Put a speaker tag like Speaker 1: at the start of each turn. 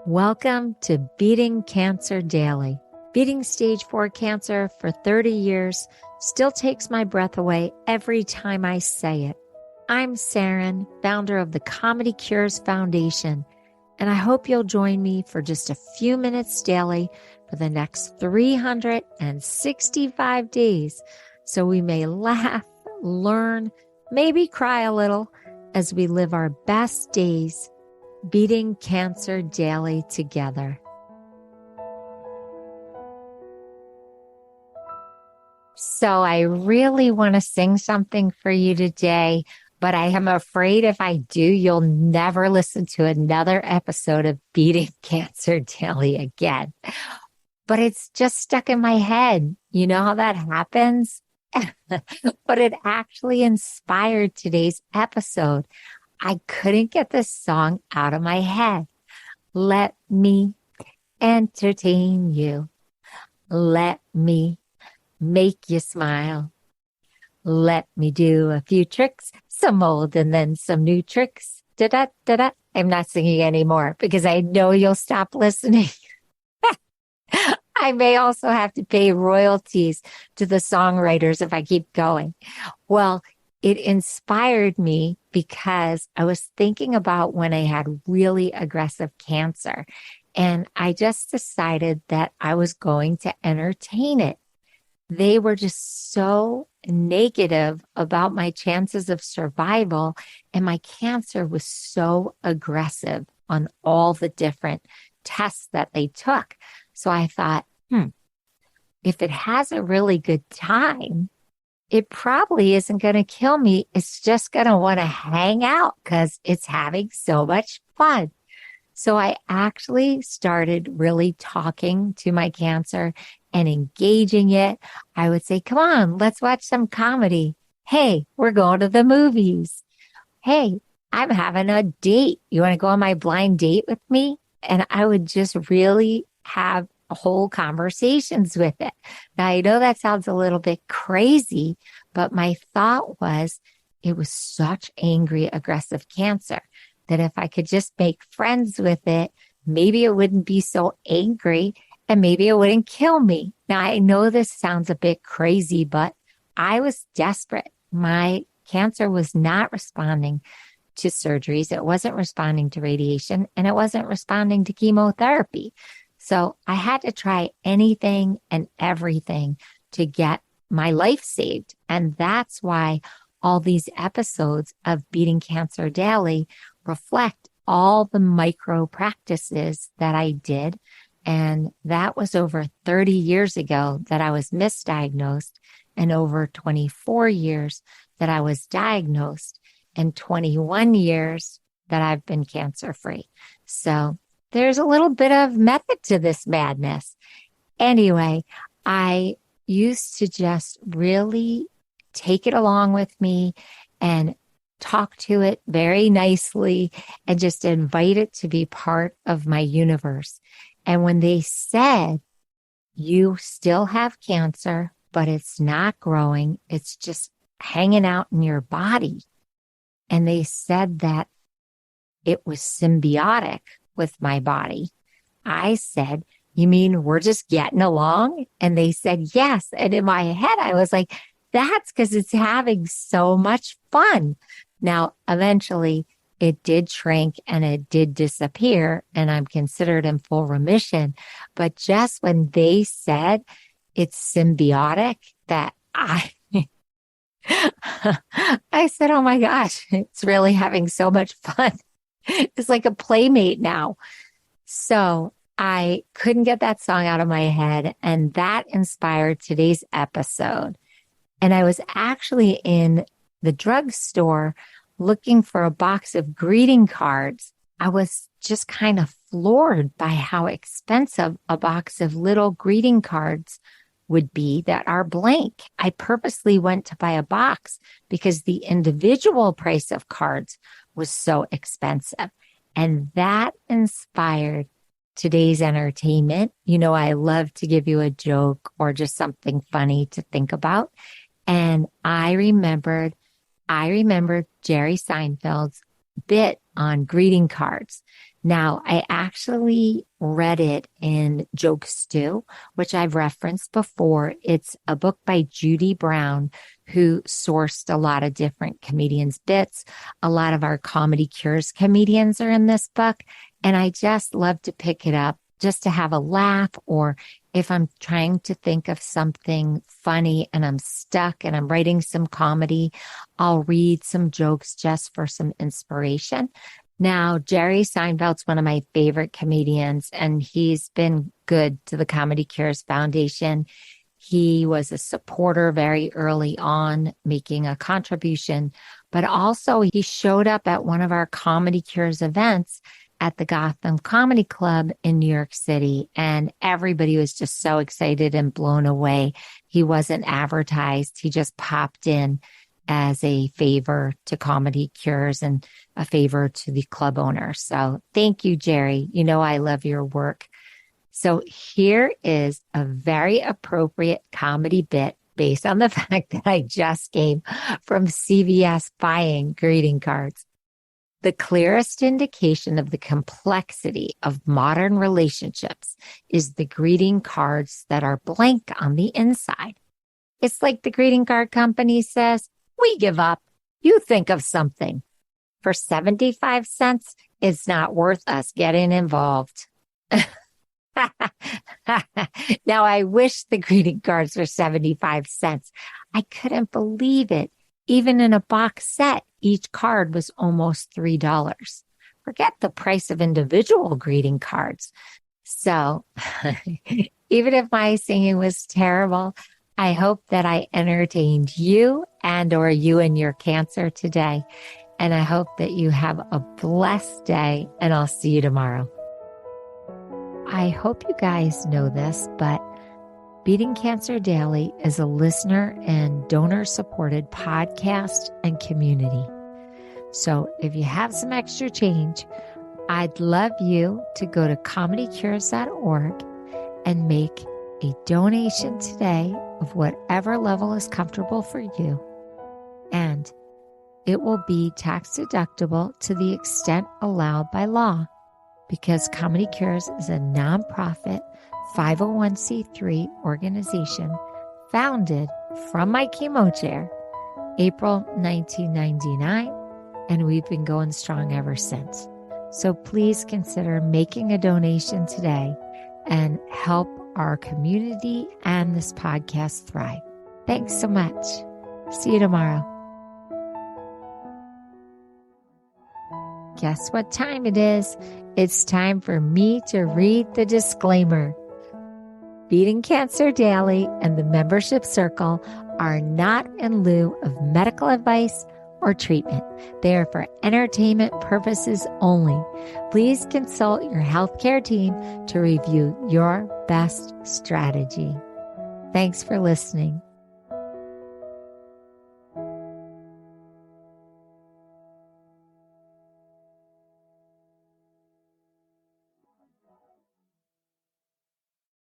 Speaker 1: Welcome to Beating Cancer Daily. Beating stage 4 cancer for 30 years still takes my breath away every time I say it. I'm Saranne, founder of the Comedy Cures Foundation, and I hope you'll join me for just a few minutes daily for the next 365 days so we may laugh, learn, maybe cry a little as we live our best days beating cancer daily together. So I really want to sing something for you today, but I am afraid if I do, you'll never listen to another episode of Beating Cancer Daily again. But it's just stuck in my head. You know how that happens? But it actually inspired today's episode. I couldn't get this song out of my head. Let me entertain you. Let me make you smile. Let me do a few tricks, some old and then some new tricks. Da-da-da-da. I'm not singing anymore because I know you'll stop listening. I may also have to pay royalties to the songwriters if I keep going. Well, it inspired me because I was thinking about when I had really aggressive cancer, and I just decided that I was going to entertain it. They were just so negative about my chances of survival, and my cancer was so aggressive on all the different tests that they took. So I thought, if it has a really good time, it probably isn't going to kill me. It's just going to want to hang out because it's having so much fun. So I actually started really talking to my cancer and engaging it. I would say, come on, let's watch some comedy. Hey, we're going to the movies. Hey, I'm having a date. You want to go on my blind date with me? And I would just really have whole conversations with it. Now, I know that sounds a little bit crazy, but my thought was it was such angry, aggressive cancer that if I could just make friends with it, maybe it wouldn't be so angry and maybe it wouldn't kill me. Now, I know this sounds a bit crazy, but I was desperate. My cancer was not responding to surgeries. It wasn't responding to radiation, and it wasn't responding to chemotherapy. So I had to try anything and everything to get my life saved. And that's why all these episodes of Beating Cancer Daily reflect all the micro practices that I did. And that was over 30 years ago that I was misdiagnosed, and over 24 years that I was diagnosed, and 21 years that I've been cancer-free. So there's a little bit of method to this madness. Anyway, I used to just really take it along with me and talk to it very nicely and just invite it to be part of my universe. And when they said, you still have cancer, but it's not growing, it's just hanging out in your body. And they said that it was symbiotic with my body. I said, you mean we're just getting along? And they said, yes. And in my head, I was like, that's because it's having so much fun. Now, eventually it did shrink and it did disappear, and I'm considered in full remission. But just when they said it's symbiotic, that I said, oh my gosh, it's really having so much fun. It's like a playmate now. So I couldn't get that song out of my head, and that inspired today's episode. And I was actually in the drugstore looking for a box of greeting cards. I was just kind of floored by how expensive a box of little greeting cards would be that are blank. I purposely went to buy a box because the individual price of cards was so expensive. And that inspired today's entertainment. You know, I love to give you a joke or just something funny to think about. And I remembered Jerry Seinfeld's bit on greeting cards. Now, I actually read it in Joke Stew, which I've referenced before. It's a book by Judy Brown, who sourced a lot of different comedians' bits. A lot of our Comedy Cures comedians are in this book, and I just love to pick it up just to have a laugh, or if I'm trying to think of something funny and I'm stuck and I'm writing some comedy, I'll read some jokes just for some inspiration. Now, Jerry Seinfeld's one of my favorite comedians, and he's been good to the Comedy Cures Foundation. He was a supporter very early on, making a contribution, but also he showed up at one of our Comedy Cures events at the Gotham Comedy Club in New York City, and everybody was just so excited and blown away. He wasn't advertised. He just popped in as a favor to Comedy Cures and a favor to the club owner. So thank you, Jerry. You know I love your work. So here is a very appropriate comedy bit based on the fact that I just came from CVS buying greeting cards. The clearest indication of the complexity of modern relationships is the greeting cards that are blank on the inside. It's like the greeting card company says, "We give up. You think of something. For 75 cents, it's not worth us getting involved." Now, I wish the greeting cards were 75 cents. I couldn't believe it. Even in a box set, each card was almost $3. Forget the price of individual greeting cards. So even if my singing was terrible, I hope that I entertained you or you and your cancer today. And I hope that you have a blessed day, and I'll see you tomorrow. I hope you guys know this, but Beating Cancer Daily is a listener and donor-supported podcast and community. So if you have some extra change, I'd love you to go to comedycures.org and make a donation today of whatever level is comfortable for you. And it will be tax deductible to the extent allowed by law, because Comedy Cures is a nonprofit 501c3 organization founded from my chemo chair, April 1999, and we've been going strong ever since. So please consider making a donation today and help our community and this podcast thrive. Thanks so much. See you tomorrow. Guess what time it is? It's time for me to read the disclaimer. Beating Cancer Daily and the membership circle are not in lieu of medical advice or treatment. They are for entertainment purposes only. Please consult your healthcare team to review your best strategy. Thanks for listening.